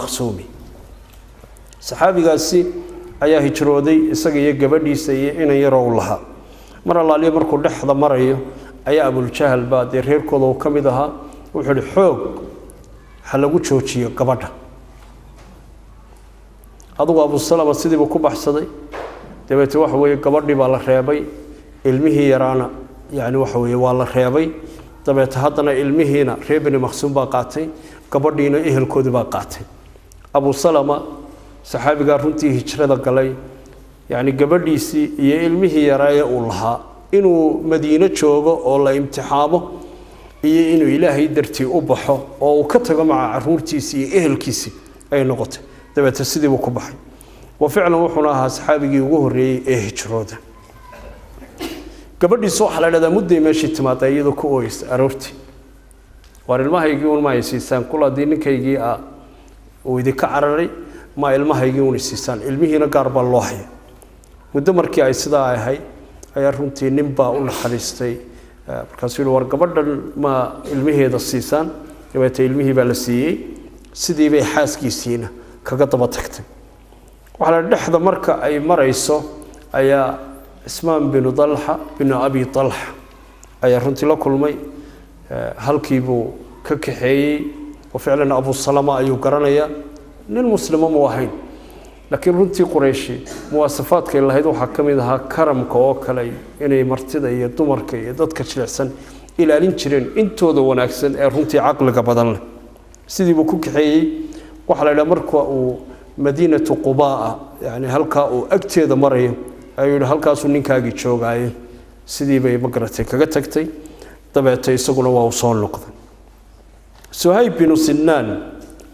المخصومي صحابي قاسي أيا هجرودي إسقي جبدي سيء إن يروا لها مر الله لي مركو لحظة مريو أيا أبو الجهل بعد يرهير كذا كمدها وحول حوق حلقوا شوشي قبضها هذا أبو السلام السيد بكوب حصدي تبيت وحوي قبضني بالخيابي علمه يرانا يعني وحوي والله خيابي تبيت هذنا علمه هنا ريبني مخصوم باقاتي قبضينا إيه الكود باقاتي أبو السلام صحابي قارنتي هجرة قلي يعني قبضي سي علمه يرايا الله إنه مدينة شوقه ولا امتحانه إيه إنه إلهي درتي أبحه أو كتر مع عرورتي سي إيه الكيسي أي نقطة تبيت السيد بكوب حي وفعلا وحناها صحابي وهري إيه هجرة قبل يصح على هذا مدة ماشي تماطى يدو كويس أرورتي وارلما هيجون ما يسيسان كل دين كيجي وإذا كعرري ما علما هيجون يسيسان علمي هنا قرب الله مدة مركي عيسدا هاي أرورتي نبأ ولا حريستي كسيل ورقبل ما علمي هذا السيسان يبقى علمي بالسيء سدي بحاس كيسينا كقطبة تكتب وعلى اللحظة مركا أي مريسو أي اسمان بن طلحة بن أبي طلحة أي رنتي لكل مي هل كيبو ككحي وفعلا أبو السلامة أيو قرنيا للمسلمين موحين لكن رنتي قريشي مواصفات كي الله يدو حكمي ذها كرم كوكلي إني مرتدى يدمر كي يددك شلحسن إلى لينشرين إنتو ذو وناكسن رنتي عقلك بدل سيدي بو ككحي وحلا لمركوا مدينة قباء يعني هلكا أكتيد مريم أيون هلكا سنينكاجي شوقاي سيدي بي بقرتي كجتكتي طبعتي سقنا ووصل نقطة سهيب بن سنان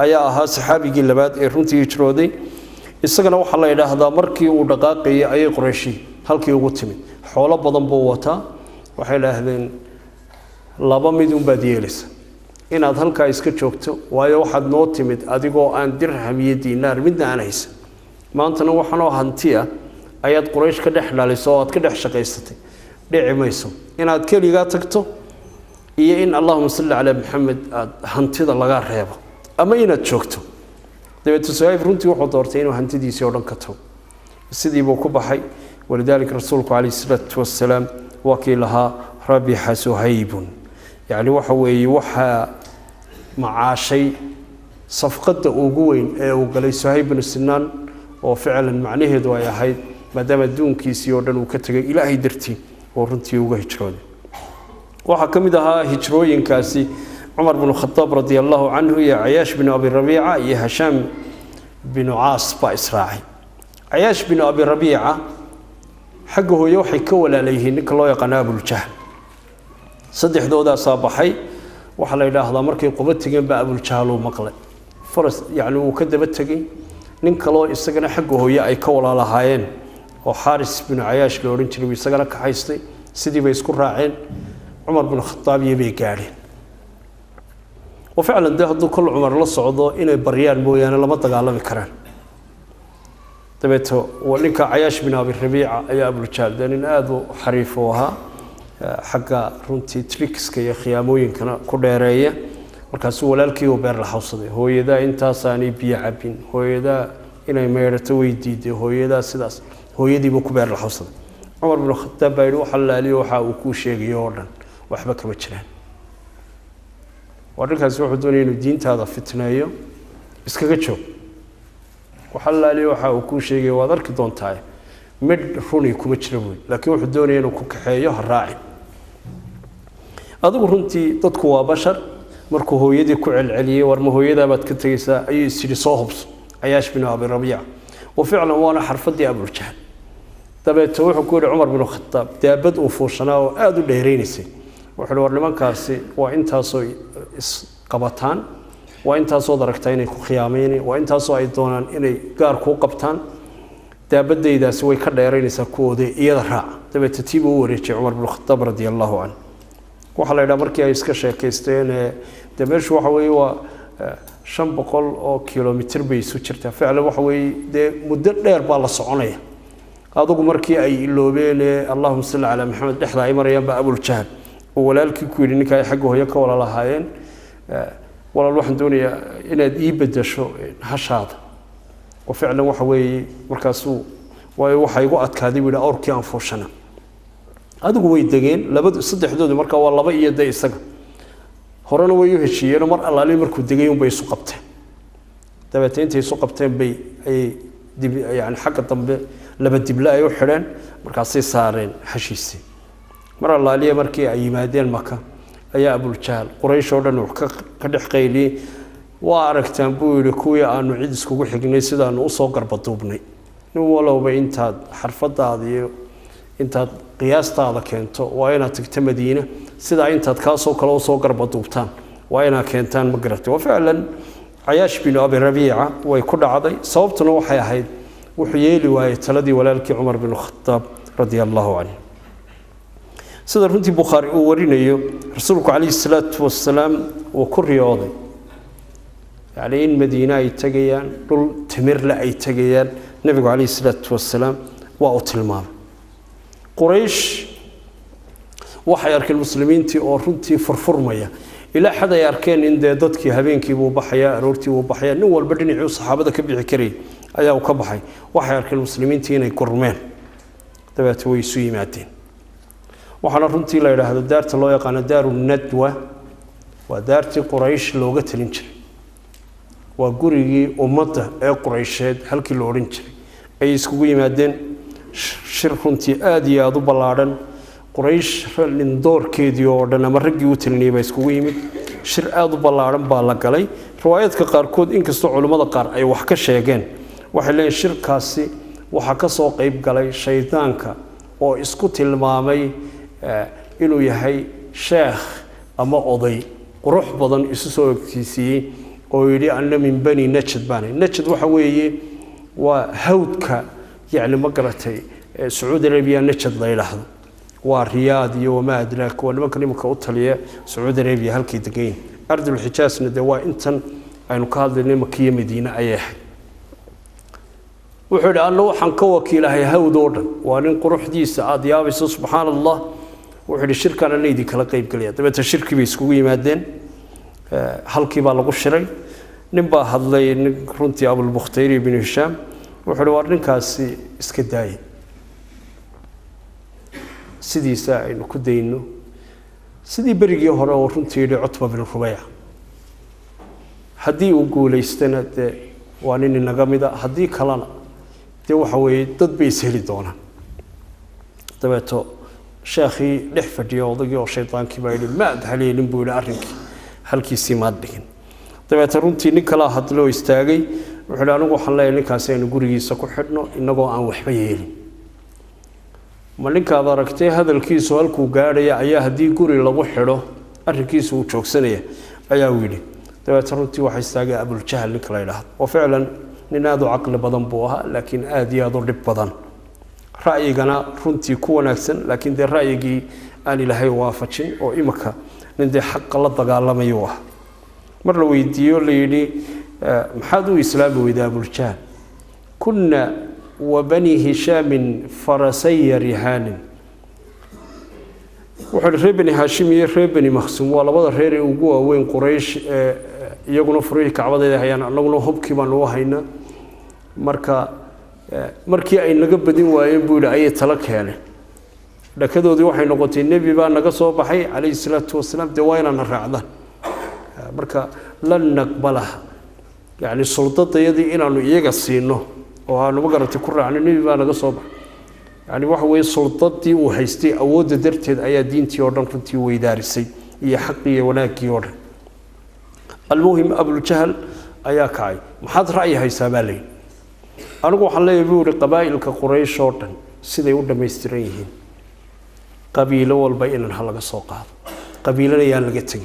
أيها صحابي جلبات إرنتي يشرودي السقنا وحلا إلى هذا مركي ودقاقي أي قريشي هلكي وقتمي حول بدن بوتا وحلا هذين لابا ميدون بديلس إن هذا هلكا يسكتشوكتو ويا واحد نوتمد أديكو أن درهم يدينار من دعنيس ما أنت نوحنا هنتيا أياد قريش كدح لسوات كدح شقيستي دعميسو إن هذا كل يقاتكتو إيه إن اللهم صل على محمد هنتيد الله غيره أما إن تشوكتو دبت سويف رنتي وحضرتين وهنتيدي سيورن كتو السيدي بوكو حي ولذلك رسولك عليه الصلاة والسلام وكيلها ربح سهيب يعني وحوي وحى مع شيء صفقة أوجوين وقال سهيب بن سنان وفعلا معنيه دوايا هاي ما دام دون كيس يوردن وكتر إلى هيدرتي ورنتي وجه هجرون وحكم ده هجروين كاسي عمر بن الخطاب رضي الله عنه يا عياش بن أبي الربيعة يا هشام بن عاص بإسرائيل عياش بن أبي الربيعة حقه يوحي كول عليه نكلا يقناب الجهل صدح دودا صابحي وحلا إله هذا مركي قبضت جنب أبو الجهل ومقلة فرس يعني وكذبت تجي نكلا يستجنا حقه يا أي كول على هاين وحارس بن عياش لورنتي ويستجنا كحيستي سيدي بيسكر راعين عمر بن الخطاب يبي قارين وفعلا ده هذا كل عمر الله صعده إنه بريان بويانا لما تقال بكران تبته ولك عياش بن أبي الربيعة يا أبو الجهل دين آذو حريفوها حق رنتي تريكس كي خياموين كنا كديرية مركز ولالكي وبير الحوصدي هو يدا أنت ثاني بيعبين هو يدا إنه ميرتوي ديدي هو يدا سداس هو يدي بكبير الحوصدي عمر بن الخطاب بيروح الله عليه وحاوكوش يجيورن وحبك بتشرين وركز وحدوني إنه الدين هذا فتنايو بس كجتشو وحلا لي وحاوكوش يجي وذرك دون تاي مد روني كمتشربوي لكن وحدوني إنه كحياه الراعي أذكر رنتي تدكوا بشر مركو هو يدي كعل عليه ورمه هو يدا بتكتريسا أي سيري صاحبس عياش بن أبي الربيعة وفعلا وانا حرفدي أبو الجهل تبعت وحكوا عمر بن الخطاب دابد وفوشنا وآدو ديرينيسي وحلو ورلمان كاسي وإنت صوي قبطان وإنت صو دركتين خيامين وإنت صو أيضاً إني قار كو قبطان دابد إذا سوي كديرينيسا كودي يدرع تبعت تيبو وريتش عمر بن الخطاب رضي الله عنه وحلا إلى مركي إسكاشة كيستين دمرش وحوي و 500 كيلومتر بيسوتشرته فعلا وحوي ده مدة دير بالله صعونية هذا مركي أي اللوبين اللهم صل على محمد إحدى مريم بأبو الجهل ولالك كورينك أي حقه يك ولا لهاين walaal waxaan doonayaa inaad ii bedesho hashaada oo ficlan waxa weeye markaasuu waxa igu adkaaday wiil awrkii aan fuushana adigu way degeen labadu saddexdoodu marka waa laba iyo day isaga horena way u heshiiyeen mar allaali markuu degay bay isu qabteen dabeetay intay isu qabteen bay ay dib yani xagga dambe laba dibla ay u xireen markaasay saareen hashiisi mar allaali markii ay yimaadeen maka ayaa Abu Jahl Quraysh oo dhan wax ka dhaxqaylay waa aragtaan buu yiri kuwii aanu cid iskugu xignay sidaan u soo garbaduubnay nin walba intaad xarfadaada iyo intaad qiyaastaada keento waa inaad tagto Madiina sida intaad ka soo kala soo garbaduubtaan waa inaad keentaan ma garatay oo ficlan Ayaash bin Abi Rabiica way ku dhacday sababtuna waxay ahayd wuxuu yeeli waayay taladii walaalkii Umar bin Khattab radiyallahu anhu sida runtii Bukhari uu warinayo rasuulku kaleey salaatu wassalaam oo ku riyooday يعني إن مدينة يتجيان دول تمر لا يتجيان نبي عليه الصلاة والسلام وأطلمان قريش وحيارك المسلمين تي أورنتي فرفرمية إلى حدا ياركين إن ضدك هبينك وبحياء رورتي وبحياء نوال بدني عيو صحابة كبيع كري أيا وكبحي وحيارك المسلمين تينا يكرمان تبعت ويسوي ماتين وحنا رنتي لا إله هذا دار الله يقان دار الندوة ودارتي قريش لوجت الانشري وقريجي ومضة قريشات هالكي لورنشري أي سكوي مادين شرحنتي آدي أدو بلادن قريش لندور كيديو دنا مرجي وتلني بيسكوي مد شر أدو بلادن بالقلي روايات كقاركود إنك استو علماء قار أي وحكة شيئين وحلين شر كاسي وحكة سوق قلي شيطانك أو إسكوت المامي إنه يهي شيخ أما قضي قروح بدن إسسو كيسي ويري أن من بني نجد باني نجد وحويه وهودك يعني مقرتي سعود عربية نجد لا يلاحظ والرياض وما أدراك وما كلمك أطلية سعود عربية هلكي دقين أرض الحجاز ندواء إنتن أي نقال لنا مكية مدينة أيها وحول أنه حنكوكي لها هود أوردن وأن قروح دي سعاد يابس سبحان الله وحول الشركة أنا نيدي كلا قيب قليا تبت الشركة بيسكوي مادين halkii baa lagu shiray nin baa hadlay runtii Abu al-Bukhari ibn Hisham wuxuu war ninkaasi iska daayay sidiisa aynu ku dayno sidii berigii hore oo runtii Utba bin Rubay'a hadii uu guuleystana waa nin naga mid ah hadii kalena waxa weeye dad bay sahli doonaan dabeeto sheekhi dhex fadhiyo odagii oo shaytaankii baa yiri ma adhaleelin buu arrinkii halkiisii maad dhigin dabeeto runtii nin kala hadloo istaagay wuxuu anigu waxaan leeyahay ninkaas aynu gurigiisa ku xidhno inagoo aan waxba yeelin ma ninkaad aragtay hadalkiisu halkuu gaadhaya ayaa haddii guri lagu xidho arrinkiisu uu joogsanaya ayaa uu yidhi dabeeto runtii waxaa istaagay Abu Jahl ninka la yidhaahdo oo ficlan nin aad u caqli badan buu ahaa laakiin aad iyo aad u dhib badan ra'yigana runtii ku wanaagsan laakiin dee ra'yigii aan ilaahay waafajin oo imaka من ذي حق الله تقال ما يوه مرة ويديو ليني محادو إسلام وإذا أبو الجهل كنا وبني هشام فرسي رهان وحر ربني هاشم ربني مخصوم ولا بدر هيري وجوا وين قريش يقولون فريق كعبة ده يعني نقولون هب كمان وهينا مركي أي نجب بدين وين بقول أي تلك يعني لكذا waxay noqotay nabi baa naga soo baxay alayhi salatu wasalaam dawayna raacdan marka lan naqbalaha yani sultadayadii inaanu iyaga siino oo aanu magaratay ku raacno nabi baa naga soo baxay yani waxa way sultadii uu haystay awoodda darteed ayaa diintii oo dhan runtii weydaarisay iyo xaqii wanaagii oo dhan almuhim Abu Jahl ayaa kacay maxaad ra'yi haysaa baalay anigu waxaan leeyahay buu qabaa'ilka Quraysh oo dhan siday u dhameystiran yihiin قبيلة والبين إنها لقى سوقها قبيلة يان لقيتين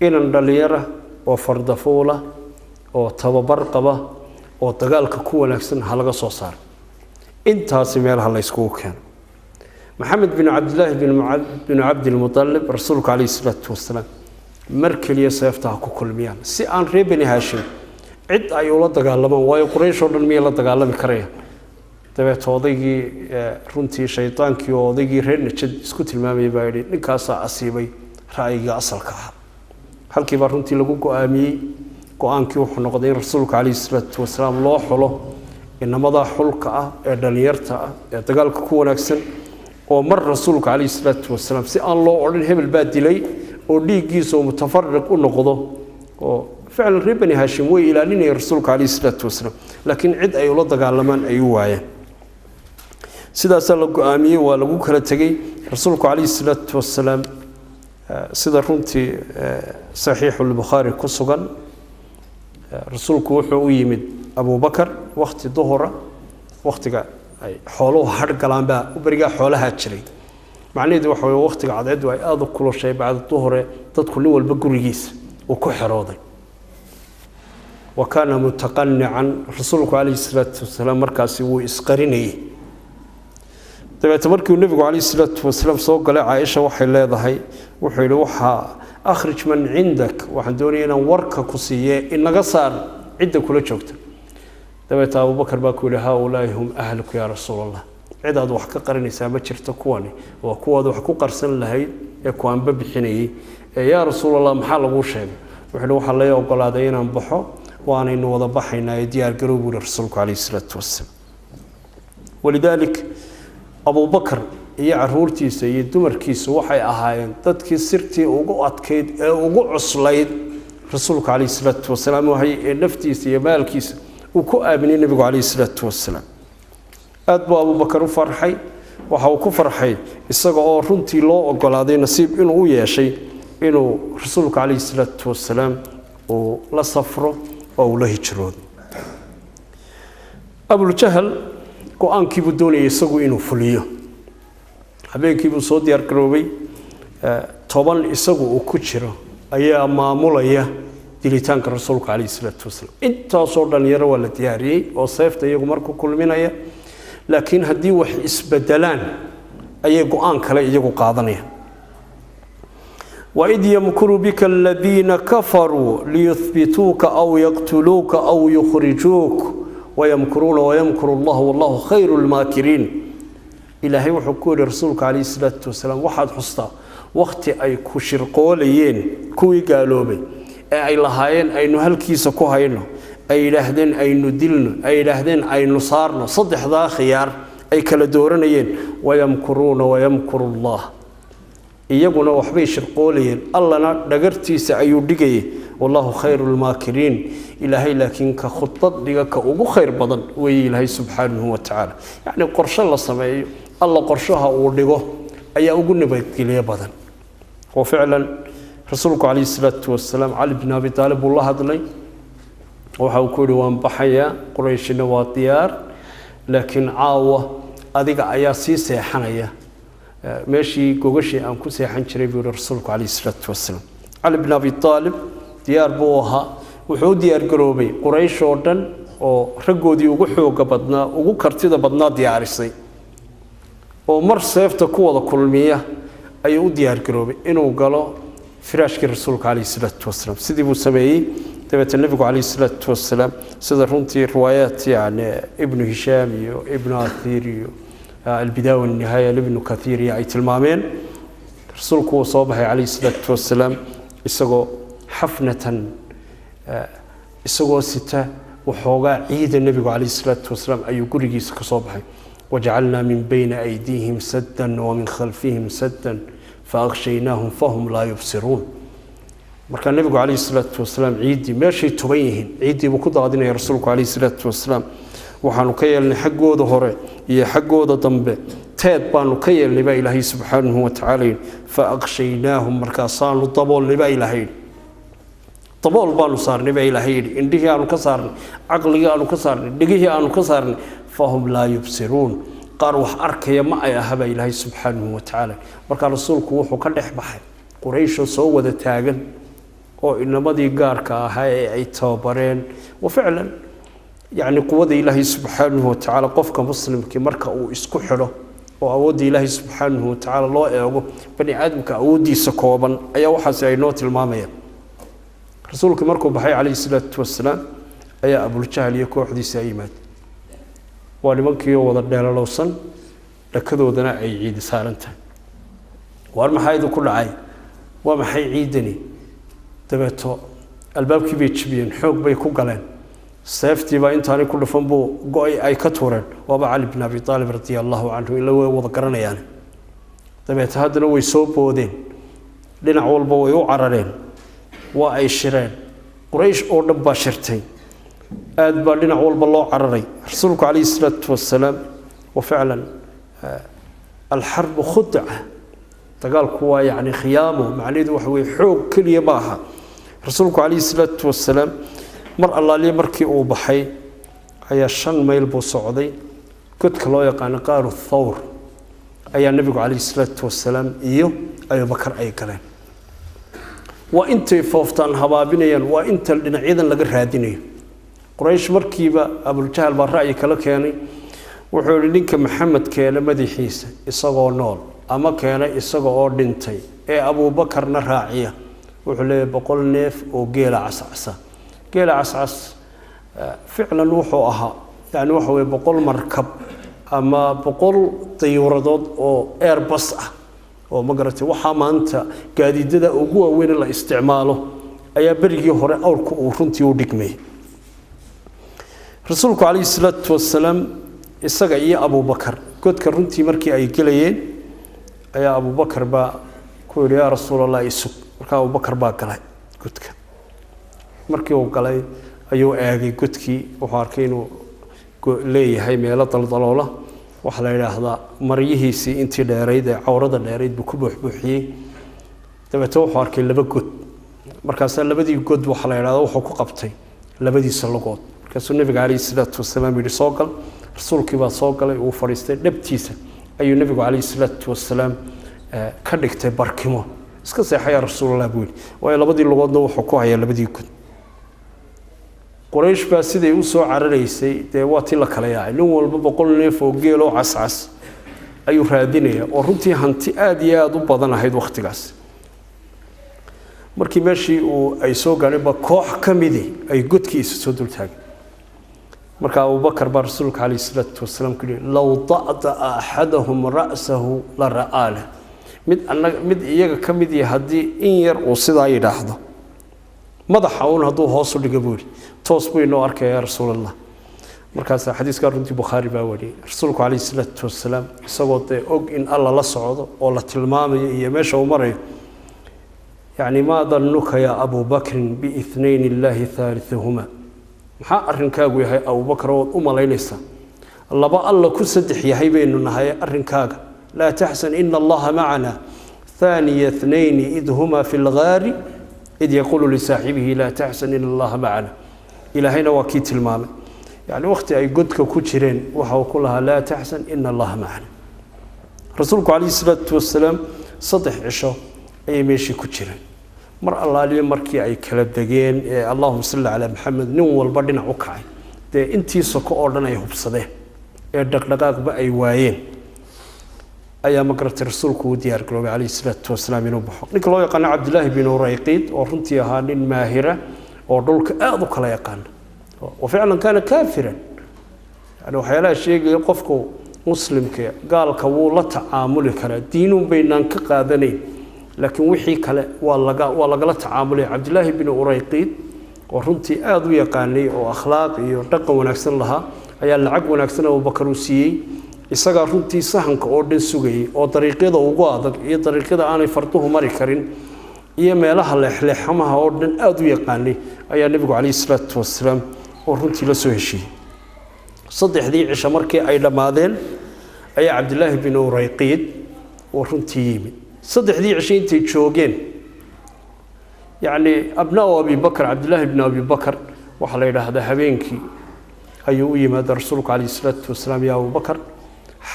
إن الدليرة وفرد فولة وتبرقبة وتقال كقوة نفسن هلقى صار أنت سمير هلا يسكو كان محمد بن عبد الله بن عبد المطلب رسولك عليه الصلاة والسلام مركل يسيفتها كل ميان سأن ريبني هاشم عد أيولا تقال لما ويقريش ورن ميلا تقال لما كريه dabeet odaygii runtii shaytaankii oo odaygii reer najad isku tilmaamay baa yiri ninkaas asiibay ra'yiga asalka ah halkii baa runtii lagu go'aamiyey go'aankii wuxuu noqday in rasuulka calayhi salaatu wasalaam loo xulo inamada xulka ah ee dhalinyarta ah ee dagaalka ku wanaagsan oo mar rasuulka calayhi salaatu wasalaam si aan loo odhan hebel baa dilay oo dhiiggiisa uu mutafarriq u noqdo oo ficlan reer bani haashim way ilaalinayeen rasuulka calayhi salaatu wasalaam laakiin cid ay ula dagaalamaan ay u waayeen sidaasaa la go'aamiyey waa lagu kala tegey rasuulku calayhi salaatu wasalaam sida runtii saxiixulbukhaari ku sugan rasuulku wuxuu u yimid abubakar waqti duhura waqtiga ay xooluhu hadh galaan baa berigaa xoolaha jiray macnaheedu waxa weeye waqtiga cadceedu ay aad u kulushay bacda duhure dadku nin walba gurigiisa uu ku xirooday wa kaana mutaqannican rasuulku calayhi salaatu wasalaam markaasi wuu isqarinayay dabeetna markii nebigu calayhi salaatu wasalaam soo galay caaisha waxay leedahay wuxuu yidhi waxaa akhrij man cindak waxaan doonaya inaan warka ku siiye inaga saar cidda kula joogta dabeetna abubakar baa ku yidhi haaulaahi hum ahluku yaa rasuul allah cid aad wax ka qarinaysaa ma jirto kuwani waa kuwaad wax ku qarsan lahayd ee ku aanba bixinayay yaa rasuul allah maxaa laguu sheegay wuxuu yidhi waxaa lay ogolaaday inaan baxo waanaynu wada baxaynaa ee diyaar garow buu yidhi rasuulku calayhi salaatu wasalaam walidaalik abubakar iyo caruurtiisa iyo dumarkiisa waxay ahaayeen dadkii sirtii ugu adkayd ee ugu cuslayd rasuulka calayhi salaatu wasalaam ee naftiisa iyo maalkiisa uu ku aaminay nebigu calayhi salaatu wasalaam aad buu abubakar u farxay waxa uu ku farxay isaga oo runtii loo ogolaaday nasiib inuu u yeeshay inuu rasuulka calayhi salaatu wasalaam uu la safro oo uu la hijroodo abuljahl go'aankiibuu doonayay isagu inuu fuliyo habeenkiibuu soo diyaar garoobay 10 isagu uu ku jiro ayaa maamulaya dilitaanka rasuulka calayhi salaatu wasalaam intaasoo dhalinyaro waa la diyaariyey oo seefta iyagu markuu kulminaya laakiin haddii wax isbedelaan ayay go'aan kale iyagu qaadanayaan وإذ يمكر بك الذين كفروا ليثبتوك أو يقتلوك أو يخرجوك ويمكرون ويمكر الله والله خير الماكرين إلهي وحكور رسولك عليه الصلاة والسلام واحد حسطة وقت أي كشرقوليين كوي قالوا بي أي لهاين أي نهلكيس كوهينو أي لهدين أي ندلن أي لهدين أي نصارنا صدح ذا خيار أي كالدورنيين ويمكرون ويمكر الله iyaguna waxbay shirqoolayeen allana dhagartiisa ayuu dhigay wallahu khayrul maakirin ilaahay laakiin ka khudbad dhiga ka ugu khayr badan way ilaahay subhanahu wa ta'ala yaani qorshe la sameeyo alla qorshaha uu dhigo ayaa ugu nabadgeliya badan oo ficlan rasuulku kaleey salaatu wasalaam ali ibn abi talib uu la hadlay waxa uu ku yiri waan baxaya qurayshina waa diyaar laakiin caawa adiga ayaa sii seexanaya ماشي جوجشي أم كوسي حنشري برسولك عليه الصلاة والسلام علي بن أبي طالب ديار بوها وحود ديار قروبي قريش أردن أو رجودي وجحوا قبضنا وجكرتي بدنا ديارسي ومر سيف تقوى كل مية أيو ديار قروبي إنه قالوا فراش رسولك عليه الصلاة والسلام سيدي بوسمعي تبت النبي عليه الصلاة والسلام سيدرونتي روايات يعني ابن هشام ابن عثير البداية والنهاية لابن كثير يعني تلمامين رسولك صوبه عليه الصلاة والسلام إسقو حفنة إسقو ستة وحوغا عيد النبي عليه الصلاة والسلام أي قرقي صوبه وجعلنا من بين أيديهم سدا ومن خلفهم سدا فأغشيناهم فهم لا يبصرون مركا النبي عليه الصلاة والسلام عيدي ماشي تبيهن عيدي وكذا غادينا يا رسولك عليه الصلاة والسلام waxaanu ka yeelnay xaqooda hore iyo xaqooda dambe teed baanu ka yeelnay baa ilaahay subhanahu wa ta'ala fa aqshaynahum markaasaanu daboolnay baa ilaahay dabool baanu saarnay baa ilaahay indhihii aanu ka saarnay aqligii aanu ka saarnay dhigihii aanu ka saarnay fahum la yubsiruun qaar wax arkaya ma ay ahaba ilaahay subhanahu wa ta'ala marka rasuulku wuxuu ka dhex baxay quraysh soo wada taagan oo inamadii gaarka ahaa ee ay tababareen wa ficlan يعني قوة الله سبحانه وتعالى قفك مسلم كي مركا أو إسكو حلو وأود الله سبحانه وتعالى الله يعقو بني آدم كأودي سكوبا أي واحد سينوت المامية رسولك مركو بحي عليه الصلاة والسلام أي أبو الجهل يكو حديث أيمات ولمن كي يوضع الدهل لوصن لكذو دنا أي عيد سارنته وارما حايدو كل عاي وما حي عيدني dabeeto albaabkii bay jibiyeen xoog bay ku galeen seeftii baa intaanay ku dhufan buu go-ay ay ka tuureen waaba cali bin abi aalib radiallahu canhu ila way wada garanayaan dabeeto haddana way soo boodeen dhinac walba way u carareen waa ay shireen quraysh oo dhan baa shirtay aad baa dhinac walba loo cararay rasuulku calayhi salaatu wasalaam وفعلا الحرب خدعة تقال كوا يعني خيامه معنيه وحوي حوق كل يباها رسولك عليه الصلاة والسلام مر الله لي مركي أو بحي أي الشن ما يلبو صعدي كنت كلا يقان قارو الثور أي النبي عليه الصلاة والسلام إيو أي بكر أي كلام وأنت فوفتان هبابينيا وأنت لنعيدا لقر هاديني قريش مركيبة أبو الجهل بالرأي كلا كياني wuxuu yiri ninka maxamed keena madaxiisa isagoo nool ama keena isagoo dhintay ee Abu Bakarna raaciya wuxuu leeyahay 100 neef oo geela cascasa geela cascas ficlan wuxuu ahaa yani waxa way 100 markab ama 100 diyuuradood oo Airbus ah oo magaratay waxa maanta gaadiidada ugu weyn la isticmaalo ayaa berigii hore awrku uu runtii u dhigmay rasuulku kaleey salaatu wasalaam isaga iyo Abu Bakar godka runtii markii ay galayeen ayaa Abu Bakar baa ku yiri yaa rasuulallah isug marka Abu Bakar baa galay godka markii uu galay ayuu eegay godkii wuxuu arkay inuu leeyahay meelo daldaloola waxa la yiraahdaa mariyihiisii intii dheerayd ee cawrada dheerayd buu ku buuxbuuxiyay dabeetana wuxuu arkay laba god markaas labadii god waxa la yiraahdaa wuxuu ku qabtay labadiisa lugood markaasuu nabiga kaleey salaatu wasalaam yiri soo gal rasuulkii baa soo galay uu fariistay dhabtiisa ayuu nabigu kaleey salaatu wasalaam ka dhigtay barkimo iska seexay rasuulullah buu way labadii lugoodna wuxuu ku hayay labadii god quraysh baa sidii u soo cararaysay deewaati la kala yaacay nin walba 100 neef oo geel oo cascas ayuu raadinaya oo runtii hanti aad iyo aad u badan ahayd waqtigaas markii meeshii uu ay soo gaareen ba koox kamidi ay godkiisa soo dul taagay marka Abu Bakar baa rasuulka kaleey salaatu wasalaam kiri law da'da ahadahum ra'sahu la ra'ala mid iyaga kamid yahay hadii in yar uu sidaa yiraahdo madaxa uu haduu hoos u dhigo buuri toos buu inoo arkay rasuulullah markaas xadiiska runtii Bukhari baa wariyay rasuulku kaleey salaatu wasalaam isagoo og in Allah la socdo oo la tilmaamayo iyo meesha uu marayo يعني ما ظنك يا أبو بكر باثنين الله ثالثهما maxaa arrinkaagu yahay Abu Bakar oo u malaynaysa laba alla ku saddex yahay baynu nahay arrinkaaga la tahsan inna allaha ma'ana thani ithnain idhuma fil ghari id yaqulu li sahibihi la tahsan inna allaha ma'ana ilahayna waa kii tilmaamay yani waqti ay godka ku jireen waxa uu ku lahaa la tahsan inna allaha ma'ana rasuulku kaleey salaatu wasalaam saddex cisho ay meeshii ku jireen mar allaaliye markii ay kala dageen ee Allahumma salli ala Muhammad nin walba dhinac u kacay intii soko oo dhan ay hubsadeen ee dhaqdhaqaaqba ay waayeen ayaa magartay rasuulku u diyaar garoobay kaleey salaatu wasalaam inuu baxo ninka loo yaqaan Abdullah ibn Urayqid oo runtii ahaa nin maahira oo dhulka aad u kala yaqaan oo ficlan kana kaafiran yani waxyaalaha sheegay qofku muslimka gaalka wuu la tacaamuli karaa diinun baynaan ka qaadanayn laakiin wixii kale waa laga la tacaamulay Abdullah ibn Urayqid oo runtii aad u yaqaanay oo akhlaaq iyo dhaqan wanaagsan lahaa ayaa lacag wanaagsan Abu Bakar u siiyay isaga runtii sahanka oo dhan sugayay oo dariiqyada ugu adag iyo dariiqyada aanay farduhu mari karin iyo meelaha leexleexamaha oo dhan aad u yaqaanay ayaa nabigu kaleey salaatu wasalaam oo runtii la soo heshiiyay saddexdii cisho markii ay dhamaadeen ayaa Abdullah ibn Urayqid oo runtii yimid saddexdii cisho intay joogeen yani abnaa Abi Bakr Abdullah ibn Abi Bakr waxa la yiraahdaa habeenkii ayuu u yimid rasuulku kaleey salaatu wasalaam yaa Abu Bakr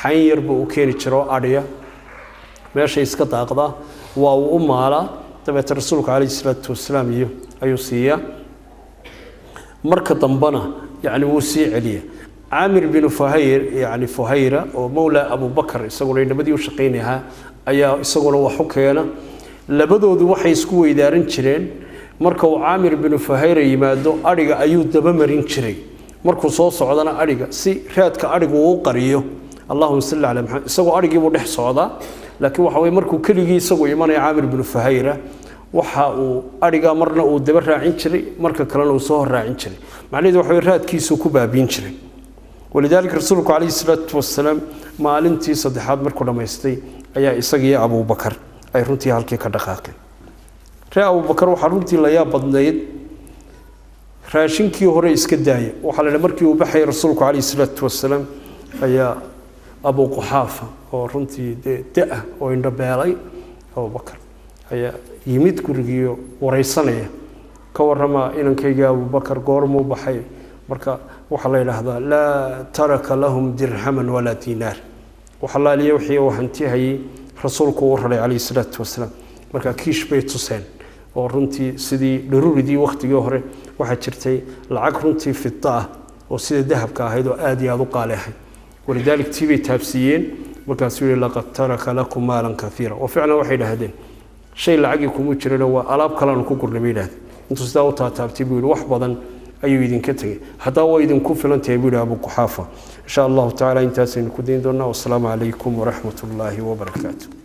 xayir buu keeni jiro adhiya meesha iska daaqda waa uu maala tabeet rasuulku kaleey salaatu wasalaam ayuu siiya marka dambana yani wuu sii celiya Amir bin Fuhayr yani Fuhayra oo mawla Abu Bakr isagoo nabadii u shaqeynayay ayaa isaguna wax u keena labadoodu waxay isku weydaarin jireen marka uu Amir bin Fuhayra yimaado ariga ayuu daba marin jiray markuu soo socdana ariga si raadka arigu uu qariyo Allahumma salli ala Muhammad isagoo arigii buu dhex socda laakiin waxa way markuu keligii isagoo imanay Amir bin Fuhayra waxa uu ariga marna uu daba raacin jiray marka kalena uu soo raacin jiray macnaheedu waxa raadkiisu ku baabiin jiray walidaalka rasuulku kaleey salaatu wasalaam maalintii saddexaad markuu dhameystay ayaa isagii Abu Bakar ay runtii halkii ka dhaqaaqeen Abu Bakar waxa runtii la yaab badnayd raashinkii hore iska daayay waxa la markii uu baxay rasuulku kaleey salaatu wasalaam ayaa Abu Quhafa oo runtii daa oo indha beelay Abu Bakar ayaa yimid gurigiyo wareysanaya ka warama inankayga Abu Bakar goormo baxay marka waxa la yiraahdaa la taraka lahum dirhaman wala dinar waxa la leeyahay wixii uu hantihay rasuulku uu raray kaleey salaatu wasalaam marka kiish bay tuseen oo runtii sidii daruuridii waqtigii hore waxa jirtay lacag runtii fitaa oo sida dahabka ahayd oo aad iyo aad u qaaleehay walidaalka tibay taabsiyeen markaas uu laqad taraka lakum maalan kathira oo ficlan waxay dhahdeen shay lacag kuma jirana waa alaab kale aan ku gurnameeyay intuu sidaa u taabtay buu wax badan ayuu idinka tagay hadaa waa idinku filan tahay buu Abu Quhafa insha Allah ta'ala intaasaynu ku deyn doonaa. Wassalaamu alaykum wa rahmatullahi wa barakatuh.